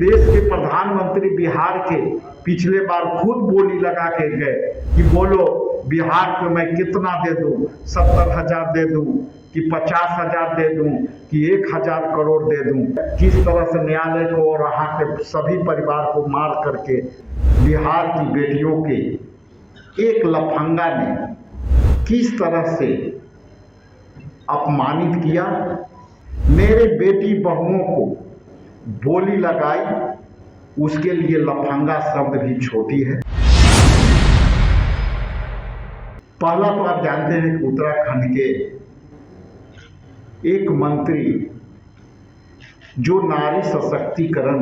देश के प्रधानमंत्री बिहार के पिछले बार खुद बोली लगा के गए कि बोलो बिहार को मैं कितना दे दूं, 70,000 दे दूं कि 50,000 दे दूं कि 1,000 करोड़ दे दूं। किस तरह से न्यायालय को और वहाँ के सभी परिवार को मार करके बिहार की बेटियों के एक लफंगा ने किस तरह से अपमानित किया। मेरे बेटी बहुओं को बोली लगाई, उसके लिए लफंगा शब्द भी छोटी है। पहला तो आप जानते हैं कि उत्तराखंड के एक मंत्री जो नारी सशक्तिकरण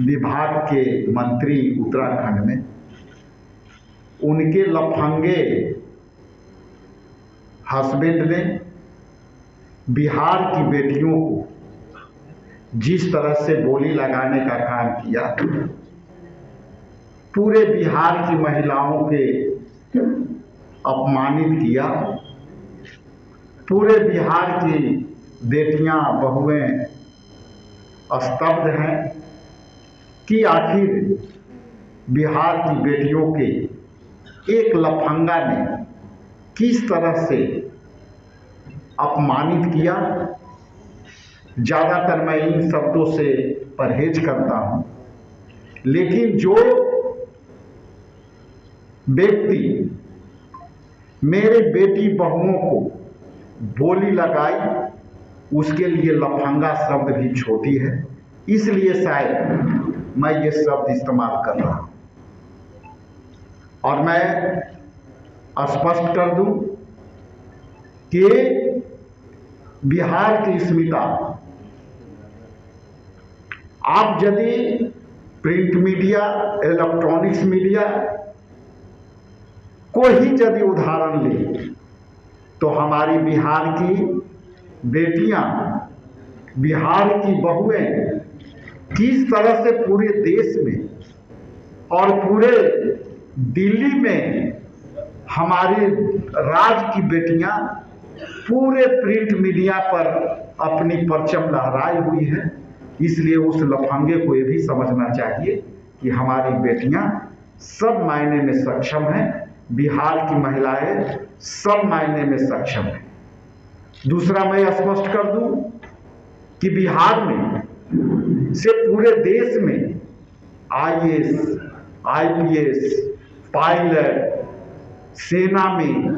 विभाग के मंत्री उत्तराखंड में, उनके लफंगे हस्बैंड ने बिहार की बेटियों को जिस तरह से बोली लगाने का काम किया, पूरे बिहार की महिलाओं के अपमानित किया। पूरे बिहार की बेटियां बहुएं स्तब्ध हैं कि आखिर बिहार की बेटियों के एक लफंगा ने किस तरह से अपमानित किया। ज़्यादातर मैं इन शब्दों से परहेज करता हूं, लेकिन जो व्यक्ति मेरे बेटी बहुओं को बोली लगाई, उसके लिए लफंगा शब्द भी छोटी है, इसलिए शायद मैं ये शब्द इस्तेमाल कर रहा हूं। और मैं स्पष्ट कर दूं कि बिहार की स्मिता, आप यदि प्रिंट मीडिया, इलेक्ट्रॉनिक्स मीडिया को ही यदि उदाहरण ले, तो हमारी बिहार की बेटियां, बिहार की बहुएं किस तरह से पूरे देश में और पूरे दिल्ली में हमारे राज्य की बेटियां पूरे प्रिंट मीडिया पर अपनी परचम लहराई हुई है। इसलिए उस लफंगे को ये भी समझना चाहिए कि हमारी बेटियां सब मायने में सक्षम हैं, बिहार की महिलाएं सब मायने में सक्षम हैं। दूसरा मैं स्पष्ट कर दूं कि बिहार में से पूरे देश में आईएएस, आईपीएस, पायलट, सेना में,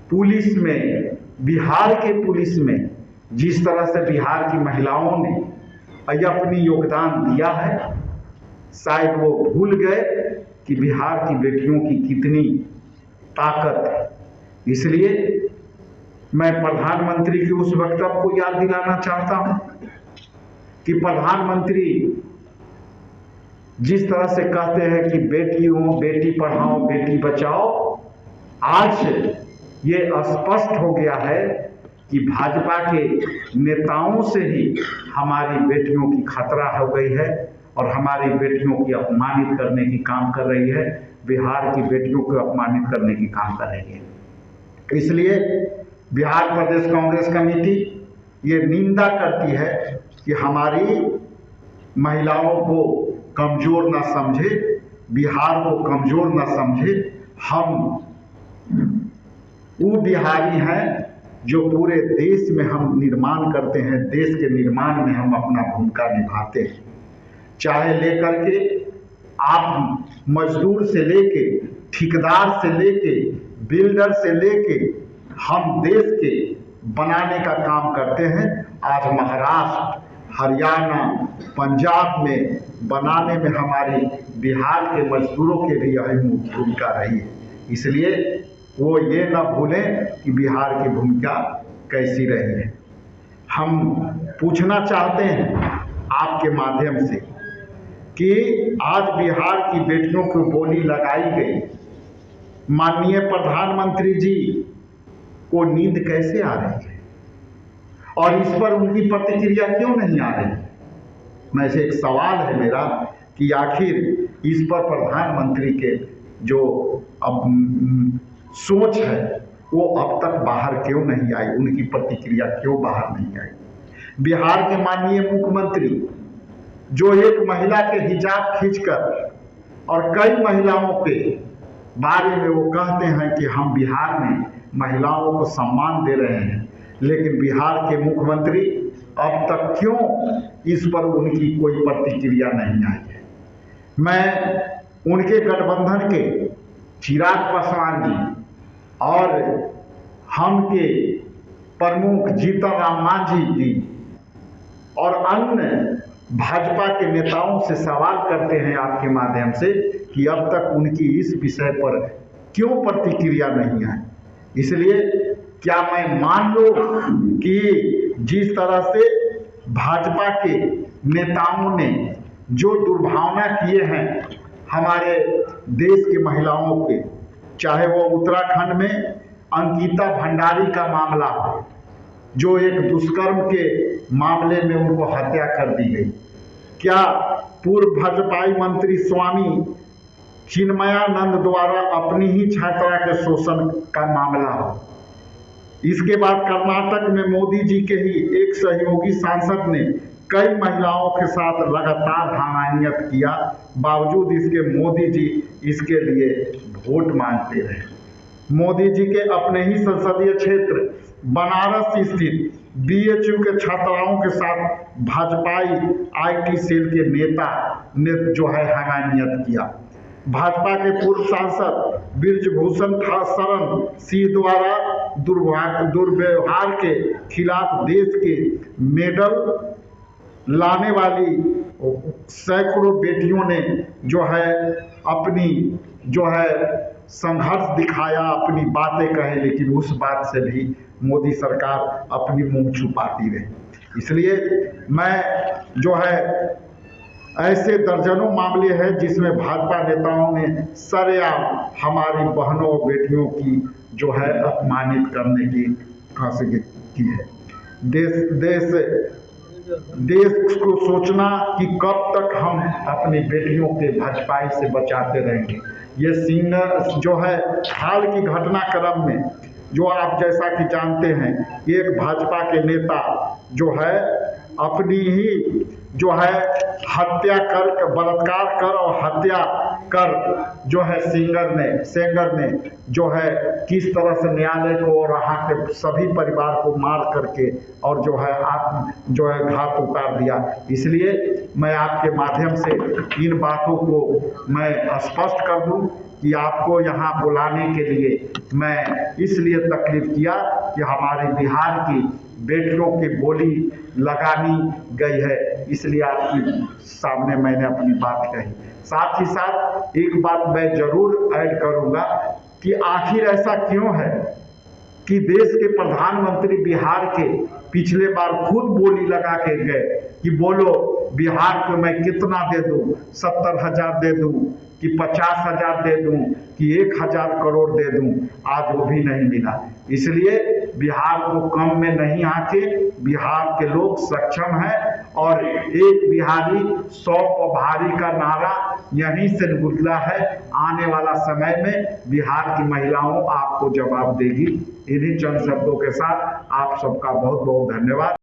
पुलिस में, बिहार के पुलिस में जिस तरह से बिहार की महिलाओं ने अपनी योगदान दिया है, शायद वो भूल गए कि बिहार की बेटियों की कितनी ताकत है। इसलिए मैं प्रधानमंत्री के उस वक्तव्य को याद दिलाना चाहता हूं कि प्रधानमंत्री जिस तरह से कहते हैं कि बेटियों, बेटी पढ़ाओ, बेटी बचाओ, आज ये स्पष्ट हो गया है कि भाजपा के नेताओं से ही हमारी बेटियों की खतरा हो गई है और हमारी बेटियों की अपमानित करने की काम कर रही है, बिहार की बेटियों को अपमानित करने की काम कर रही है। इसलिए बिहार प्रदेश कांग्रेस कमेटी ये निंदा करती है कि हमारी महिलाओं को कमजोर ना समझे, बिहार को कमजोर ना समझे। हम वो बिहारी हैं जो पूरे देश में हम निर्माण करते हैं, देश के निर्माण में हम अपना भूमिका निभाते हैं। चाहे लेकर के आप मजदूर से लेके, ठेकेदार से लेके, बिल्डर से लेके, हम देश के बनाने का काम करते हैं। आज महाराष्ट्र, हरियाणा, पंजाब में बनाने में हमारी बिहार के मजदूरों के भी अहम भूमिका रही है। इसलिए वो ये न भूलें कि बिहार की भूमिका कैसी रही है। हम पूछना चाहते हैं आपके माध्यम से कि आज बिहार की बेटियों को बोली लगाई गई, माननीय प्रधानमंत्री जी को नींद कैसे आ रही है और इस पर उनकी प्रतिक्रिया क्यों नहीं आ रही? मैं से एक सवाल है मेरा कि आखिर इस पर प्रधानमंत्री के जो अब सोच है वो अब तक बाहर क्यों नहीं आई, उनकी प्रतिक्रिया क्यों बाहर नहीं आई? बिहार के माननीय मुख्यमंत्री जो एक महिला के हिजाब खींचकर और कई महिलाओं के बारे में वो कहते हैं कि हम बिहार में महिलाओं को सम्मान दे रहे हैं, लेकिन बिहार के मुख्यमंत्री अब तक क्यों इस पर उनकी कोई प्रतिक्रिया नहीं आई है। मैं उनके गठबंधन के चिराग पासवान जी और हम के प्रमुख जीतन राम मांझी जी और अन्य भाजपा के नेताओं से सवाल करते हैं आपके माध्यम से कि अब तक उनकी इस विषय पर क्यों प्रतिक्रिया नहीं आई। इसलिए क्या मैं मान लूं कि जिस तरह से भाजपा के नेताओं ने जो दुर्भावना किए हैं हमारे देश की महिलाओं के, चाहे वो उत्तराखंड में अंकिता भंडारी का मामला हो, जो एक दुष्कर्म के मामले में उनको हत्या कर दी गई, क्या पूर्व भाजपाई मंत्री स्वामी चिन्मयानंद द्वारा अपनी ही छात्रा के शोषण का मामला हो, इसके बाद कर्नाटक में मोदी जी के ही एक सहयोगी सांसद ने कई महिलाओं के साथ लगातार हमायत किया, बावजूद इसके मोदी जी इसके लिए वोट मांगते रहे। मोदी जी के अपने ही संसदीय क्षेत्र बनारस स्थित बीएचयू के छात्राओं के साथ भाजपाई आईटी सेल के नेता ने जो है हमायत किया। भाजपा के पूर्व सांसद ब्रिजभूषण शरण सिंह द्वारा दुर्व्यवहार के खिलाफ देश के मेडल लाने वाली सैकड़ों बेटियों ने जो है अपनी जो है संघर्ष दिखाया, अपनी बातें कहे, लेकिन उस बात से भी मोदी सरकार अपनी मुंह छुपाती रही। इसलिए मैं जो है ऐसे दर्जनों मामले हैं जिसमें भाजपा नेताओं ने सरेआम हमारी बहनों और बेटियों की जो है अपमानित करने की कोशिश की है। देश को सोचना कि कब तक हम अपनी बेटियों के भाजपाई से बचाते रहेंगे। ये सिंगर जो है हाल की घटनाक्रम में जो आप जैसा कि जानते हैं, एक भाजपा के नेता जो है अपनी ही जो है हत्या कर, बलात्कार कर और हत्या कर जो है सेंगर ने जो है किस तरह से न्यायालय को और वहाँ के सभी परिवार को मार करके और जो है जो है घात उतार दिया। इसलिए मैं आपके माध्यम से इन बातों को मैं स्पष्ट कर दूं कि आपको यहाँ बुलाने के लिए मैं इसलिए तकलीफ किया कि हमारे बिहार की बेटियों की बोली लगानी गई है, इसलिए आपके सामने मैंने अपनी बात कही। साथ ही साथ एक बात मैं जरूर ऐड करूँगा कि आखिर ऐसा क्यों है कि देश के प्रधानमंत्री बिहार के पिछले बार खुद बोली लगा के गए कि बोलो बिहार को मैं कितना दे दूं, 70,000 दे दूं कि 50,000 दे दूं कि 1,000 करोड़ दे दूं, आज वो भी नहीं मिला। इसलिए बिहार को कम में नहीं आके बिहार के लोग सक्षम हैं और एक बिहारी 100 पर भारी का नारा यहीं से निकला है। आने वाला समय में बिहार की महिलाओं आपको जवाब देगी। इन्हीं चंद शब्दों के साथ आप सबका बहुत बहुत धन्यवाद।